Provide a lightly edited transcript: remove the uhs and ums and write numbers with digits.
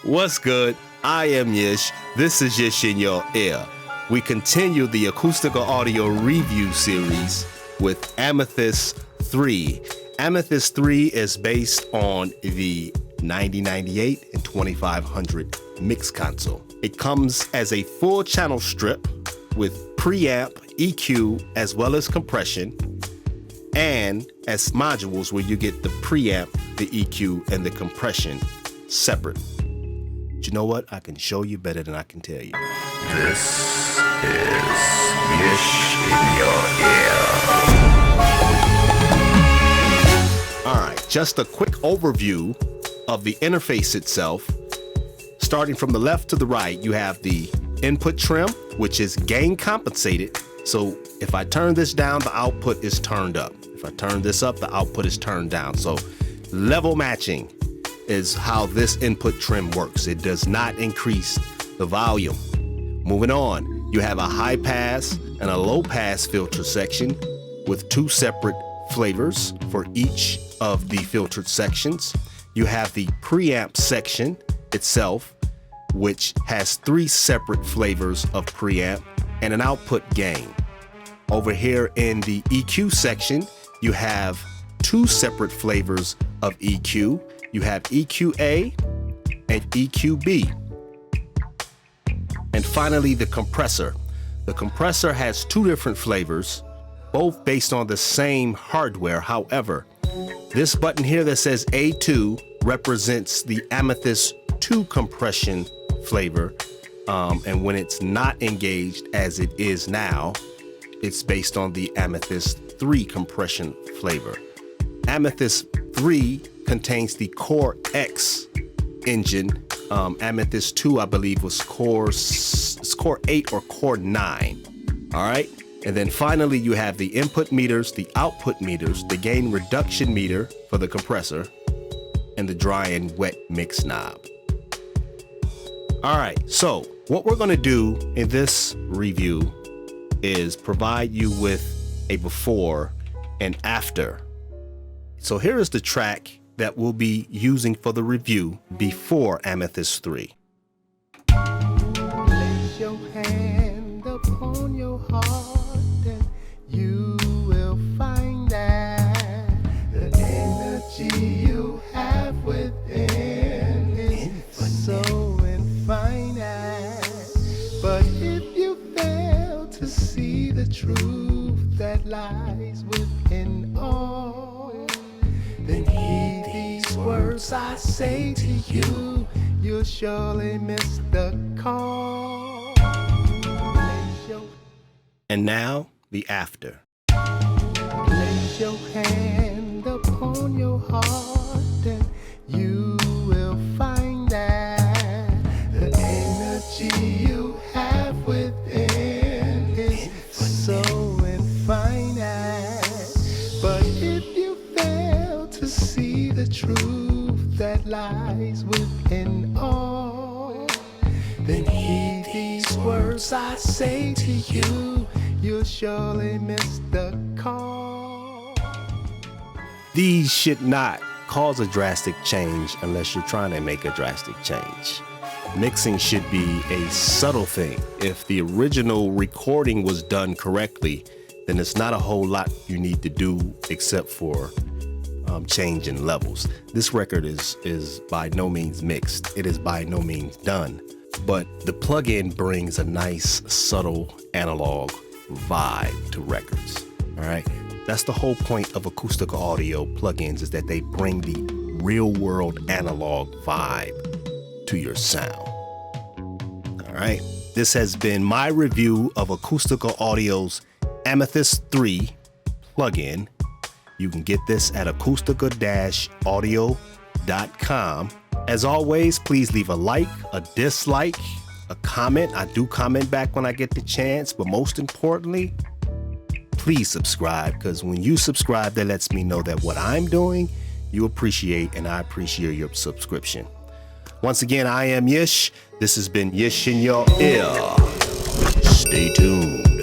What's good? I am Yish. This is Yish in your ear. We continue the Acustica audio review series with Amethyst 3. Amethyst 3 is based on the 9098 and 2500 mix console. It comes as a full channel strip with preamp, EQ, as well as compression, and as modules where you get the preamp, the EQ, and the compression separate. But you know what? I can show you better than I can tell you. This is Yish in your ear. All right, just a quick overview of the interface itself. Starting from the left to the right, you have the input trim, which is gain compensated. So if I turn this down, the output is turned up. If I turn this up, the output is turned down. So level matching is how this input trim works. It does not increase the volume. Moving on, you have a high pass and a low pass filter section with two separate flavors for each of the filtered sections. You have the preamp section itself, which has three separate flavors of preamp and an output gain. Over here in the EQ section, you have two separate flavors of EQ. You have EQA and EQB. And finally, the compressor. The compressor has two different flavors, both based on the same hardware. However, this button here that says A2 represents the Amethyst 2 compression flavor. And when it's not engaged, as it is now, it's based on the Amethyst 3 compression flavor. Amethyst 3 contains the Core X engine. Amethyst 2, I believe, was Core 8 or Core 9. All right. And then finally, you have the input meters, the output meters, the gain reduction meter for the compressor, and the dry and wet mix knob. All right. So what we're going to do in this review is provide you with a before and after. So here is the track that we'll be using for the review before Amethyst 3. Place your hand upon your heart and you will find that the energy you have within is so infinite. But if you fail to see the truth that lies within all, then heed these words I say to you, you'll surely miss the call. And now, the after. Place your hand upon your heart and you will find that the energy you have within is so infinite. But if you fail to see the truth that lies within all, then heed these words I say to you, you'll surely miss the call. These should not cause a drastic change unless you're trying to make a drastic change. Mixing should be a subtle thing. If the original recording was done correctly, then it's not a whole lot you need to do except for change in levels. This record is by no means mixed. It is by no means done. But the plugin brings a nice, subtle analog vibe to records. All right. That's the whole point of Acustica audio plugins, is that they bring the real world analog vibe to your sound. All right. This has been my review of Acustica Audio's Amethyst 3 plugin. You can get this at acustica-audio.com. As always, please leave a like, a dislike, a comment. I do comment back when I get the chance, but most importantly, please subscribe, because when you subscribe, that lets me know that what I'm doing, you appreciate, and I appreciate your subscription. Once again, I am Yish. This has been Yish in your ear. Stay tuned.